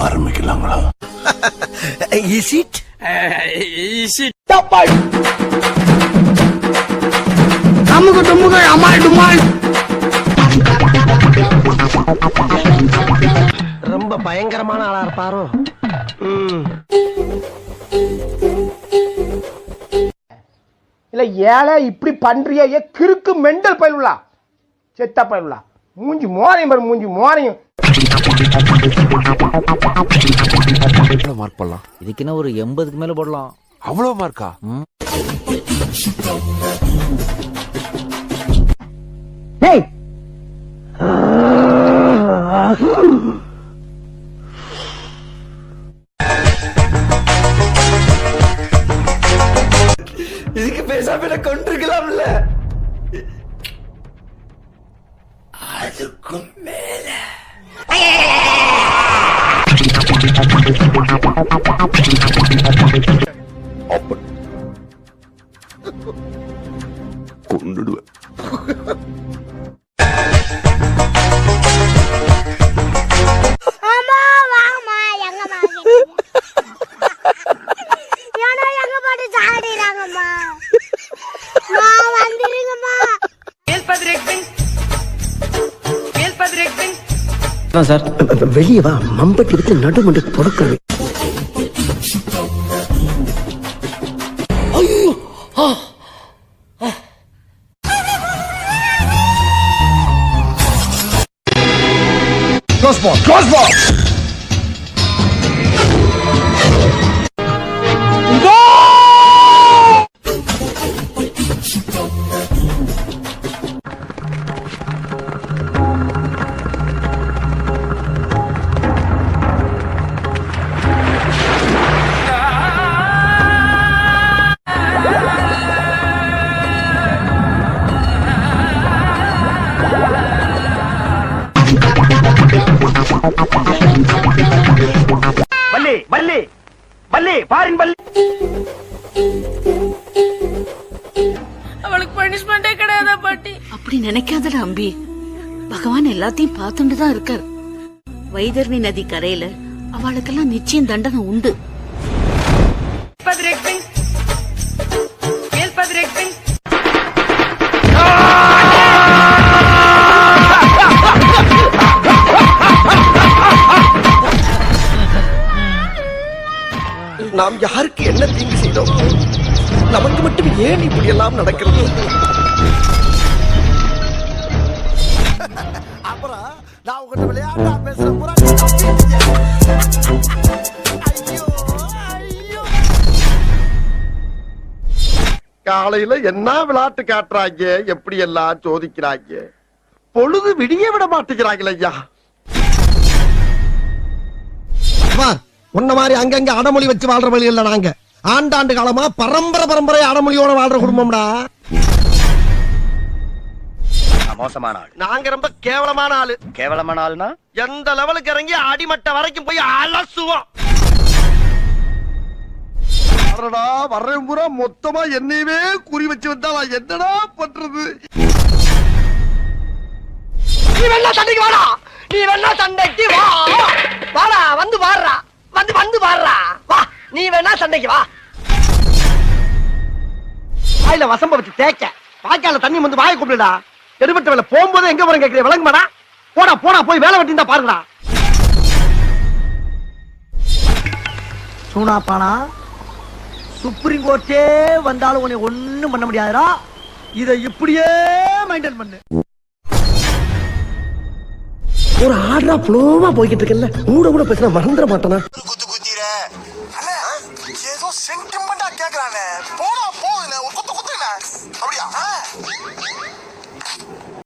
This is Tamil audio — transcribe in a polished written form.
ஆரம்பிக்கலாங்களா? Is it? ரொம்ப பயங்கரமான ஆளா இருப்பாரோ? இல்ல ஏழை இப்படி பண்றிய கிறுக்கு மெண்டல் பயிலுலா செத்த பயிலுலா மூஞ்சி மோரையும் பாரு மூஞ்சி மோரையும். மார்க் போடலாம். இதுக்குன்னா ஒரு 80க்கு மேல போடலாம். அவ்வளவு மார்க்கா? டேய் இதுக்கு பேசாம கொண்டிருக்கலாம்ல. அதுக்கும் மேல கொண்டுடுவேன். சார் வெளியே வா, மம்பட்டி எடுத்து நடுமண்டு பொறுக்கணும். Close ball. பல்லி பல்லி பல்லி பாரின் பல்லி. அவளுக்கு பனிஷ்மெண்டே கிடையாதா பாட்டி? அப்படி நினைக்காதடா அம்பி. பகவான் எல்லாத்தையும் பார்த்துட்டு தான் இருக்கார். வைதர்ணி நதி கரையில அவளுக்கெல்லாம் நிச்சயம் தண்டனை உண்டு. நாம் யாருக்கு என்ன தீங்கு செய்தோம்? நமக்கு மட்டும் ஏன் இப்படி எல்லாம் நடக்கிறது? அப்புறம் நான் உங்ககிட்ட விளையாட்டா பேசுறேன். காலையில என்ன விளையாட்டு காட்டுறாங்க, எப்படி எல்லாம் சோதிக்கிறாங்க. பொழுது விடிய விட மாட்டேங்கிறாங்களே ஐயா. உன்ன மாதிரி அங்கங்க அடமொழி வச்சு வாழ்ற வழி இல்ல. நாங்க ஆண்டாண்டு காலமா பரம்பரை அடமொழியோட வாழ்ற குடும்பம்டா. மோசமான ஆள். நாங்க ரொம்ப கேவலமான ஆளு. கேவலமான ஆளுனா எந்த லெவலுக்கு இறங்கி அடிமட்ட வரைக்கும் போய் அலசுவோம். வர்றேன் பூரா மொத்தமா என்னையவே குறி வச்சு வந்தா நான் என்னடா பண்றது? நீ வேணா சண்டைக்கு வாடா, நீ வேணா சண்டைக்கு வா. வாடா, வந்து வாடுறா, வந்து வாடுறா, வா. நீ வேணா சண்டைக்கு வா. வாயில வசம்ப வச்சு தேய்க்க, வாய்க்கால தண்ணி வந்து வாயை கூப்பிடுடா. எடுபட்ட வேலை போகும்போது எங்க போறேன் கேட்கிறேன், விளங்க மாடா. போடா போய் வேலை வெட்டி இருந்தா பாருங்கடா. சூனாப்பானா, சுப்ரீம் கோர்ட்டே வந்தாலும் உன்னை ஒண்ணும் பண்ண முடியாதுடா. இதை இப்படியே மெயின்டைன் பண்ணு. ஒரு ஆர்டரா ஃப்ளோவா போய்கிட்டு இருக்கல, கூட பேசினா மறந்துட மாட்டானா? குத்து குத்திர ஏதோ சென்டிமெண்டா கேக்குறானே, போடா போகுதுல ஒரு குத்து குத்துன அப்படியா?